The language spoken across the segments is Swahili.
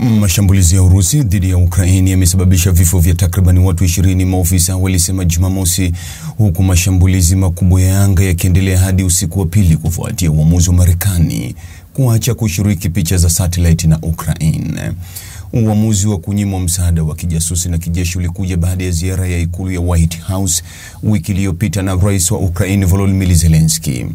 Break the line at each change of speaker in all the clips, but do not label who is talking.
Mashambulizi ya Urusi dhidi ya Ukraini yamesababisha vifo vya takriban watu 20, maofisa walisema Jumamosi, huku mashambulizi makubwa ya anga yakiendelea hadi usiku wa pili kufuatia uamuzi wa Marekani kuacha kushiriki picha za satellite na Ukraine. Uamuzi wa kunyimwa msaada wa kijasusi na kijeshi ulikuja baada ya ziara ya ikulu ya White House wiki iliyopita na Rais wa Ukraine Volodymyr Zelensky.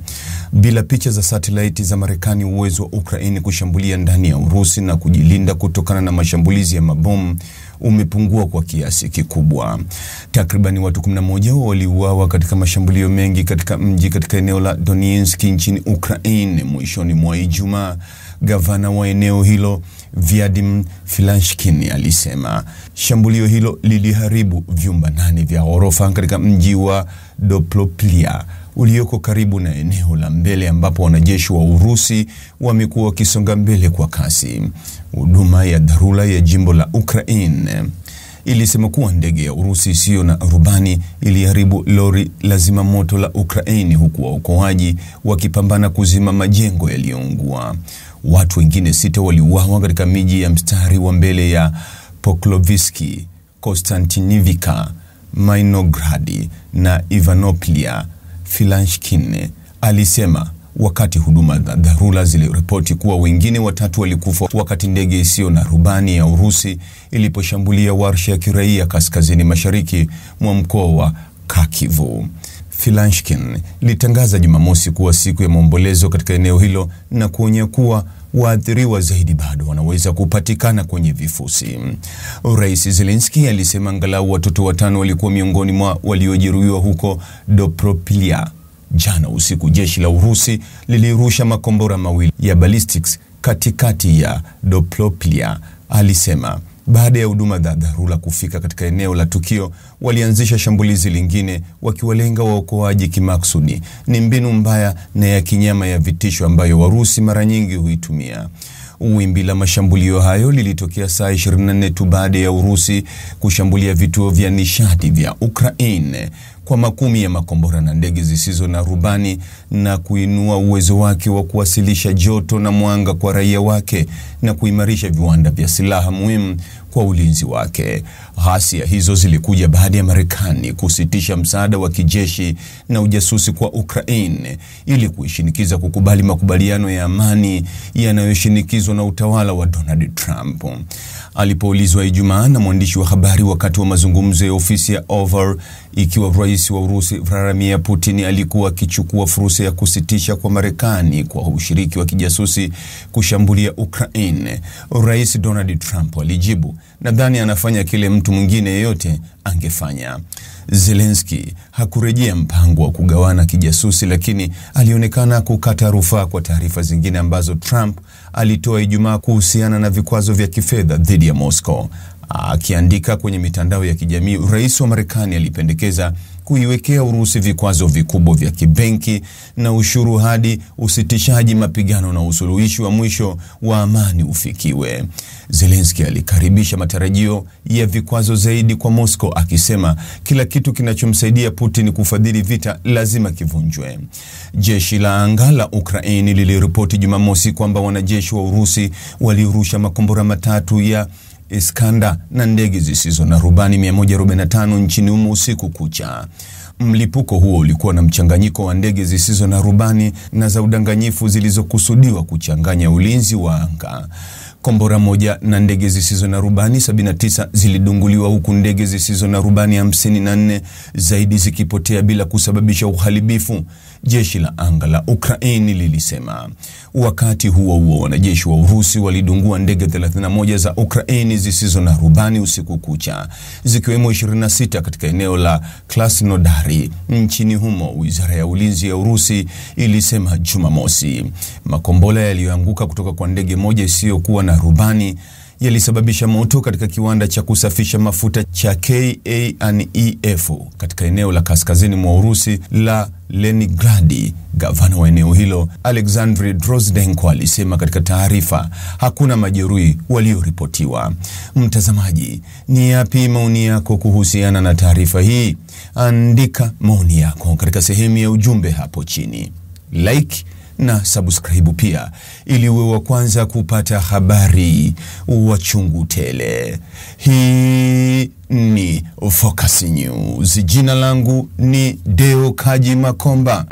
Bila picha za satellite za Marekani, uwezo wa Ukraine kushambulia ndani ya Urusi na kujilinda kutokana na mashambulizi ya mabomu umepungua kwa kiasi kikubwa. Takriban watu 11 waliuawa katika mashambulio mengi katika eneo la Donetsk nchini Ukraine mwishoni mwa Ijumaa. Gavana wa eneo hilo Vladimir Filashkin alisema shambulio hilo liliharibu vyumba 8 vya ghorofa katika mji wa Doplopliya ulioko karibu na eneo la mbele ambapo wanajeshi wa Urusi wamekuwa wakisonga mbele kwa kasi. Huduma ya dharura ya jimbo la Ukraine ilisema kuwa ndege ya Urusi isiyo na rubani iliharibu lori la zimamoto la Ukraine, huku waokoaji wakipambana kuzima majengo yaliyoungua. Watu wengine 6 waliuawa katika miji ya mstari wa mbele ya Pokrovsky, Konstantinivka, Minograd na Ivanopliya. Filashkin alisema wakati huduma za dharura ziliripoti kuwa wengine 3 walikufa wakati ndege isiyo na rubani ya Urusi iliposhambulia warsha ya kiraia kaskazini mashariki mwa mkoa wa Kharkiv. Filashkin litangaza Jumamosi kuwa siku ya maombolezo katika eneo hilo na kuonya kuwa waathiriwa zaidi bado wanaweza kupatikana kwenye vifusi. Rais Zelensky alisema angalau watoto 5 walikuwa miongoni mwa waliojeruhiwa huko Doplopliya. Jana usiku jeshi la Urusi lilirusha makombora 2 ya ballistics katikati ya Doplopliya, alisema. Baada ya huduma za dharura kufika katika eneo la tukio, walianzisha shambulizi lingine wakiwalenga waokoaji kimaksudi. Ni mbinu mbaya na ya kinyama ya vitisho ambayo Warusi mara nyingi huitumia. Wimbi la mashambulio hayo lilitokea saa 24 tu baada ya Urusi kushambulia vituo vya nishati vya Ukraine kwa makumi ya makombora na ndege zisizo na rubani na kuinua uwezo wake wa kuwasilisha joto na mwanga kwa raia wake na kuimarisha viwanda vya silaha muhimu kwa ulinzi wake. Ghasia hizo zilikuja baada ya Marekani kusitisha msaada wa kijeshi na ujasusi kwa Ukraine ili kuishinikiza kukubali makubaliano ya amani yanayoshinikizwa na utawala wa Donald Trump. Alipoulizwa Ijumaa na mwandishi wa habari wakati wa mazungumzo ya ofisi ya Oval ikiwa rais wa Urusi Vladimir Putin alikuwa akichukua fursa ya kusitisha kwa Marekani kwa ushiriki wa kijasusi kushambulia Ukraine, Rais Donald Trump alijibu, "Nadhani anafanya kile mtu mwingine yeyote angefanya." Zelensky hakurejea mpango wa kugawana kijasusi, lakini alionekana kukata rufaa kwa taarifa zingine ambazo Trump alitoa Ijumaa kuhusiana na vikwazo vya kifedha dhidi ya Moscow. Akiandika kwenye mitandao ya kijamii, rais wa Marekani alipendekeza kuiwekea Urusi vikwazo vikubwa vya kibenki na ushuru hadi usitishaji mapigano na usuluhishi wa mwisho wa amani ufikiwe. Zelensky alikaribisha matarajio ya vikwazo zaidi kwa Moscow, akisema kila kitu kinachomsaidia Putin kufadhili vita lazima kivunjwe. Jeshi la anga la Ukraine liliripoti Jumamosi kwamba wanajeshi wa Urusi walirusha makombora 3 ya Iskander na ndege zisizo na rubani 145 nchini humo usiku kucha. Mlipuko huo ulikuwa na mchanganyiko wa ndege zisizo na rubani na za udanganyifu zilizokusudiwa kuchanganya ulinzi wa anga. Kombora moja na ndege zisizo na rubani 79 zilidunguliwa, huku ndege zisizo na rubani 54 zaidi zikipotea bila kusababisha uharibifu, jeshi la anga la Ukraine lilisema. Wakati huo huo, wanajeshi wa Urusi walidungua ndege 31 za Ukraine zisizo na rubani usiku kucha, zikiwemo 26 katika eneo la Krasnodar nchini humo, wizara ya ulinzi ya Urusi ilisema Jumamosi. Makombora yaliyoanguka kutoka kwa ndege moja isiyokuwa na rubani yalisababisha moto katika kiwanda cha kusafisha mafuta cha KANEF katika eneo la kaskazini mwa Urusi la Leningrad. Gavana wa eneo hilo Alexander Drozdenko alisema katika taarifa, hakuna majeruhi walioripotiwa. Mtazamaji, ni yapi maoni yako kuhusiana na taarifa hii? Andika maoni yako katika sehemu ya ujumbe hapo chini. Like na subscribe pia ili uwe wa kwanza kupata habari wa chungu tele. Hii ni Focus News. Jina langu ni Deo Kaji Makomba.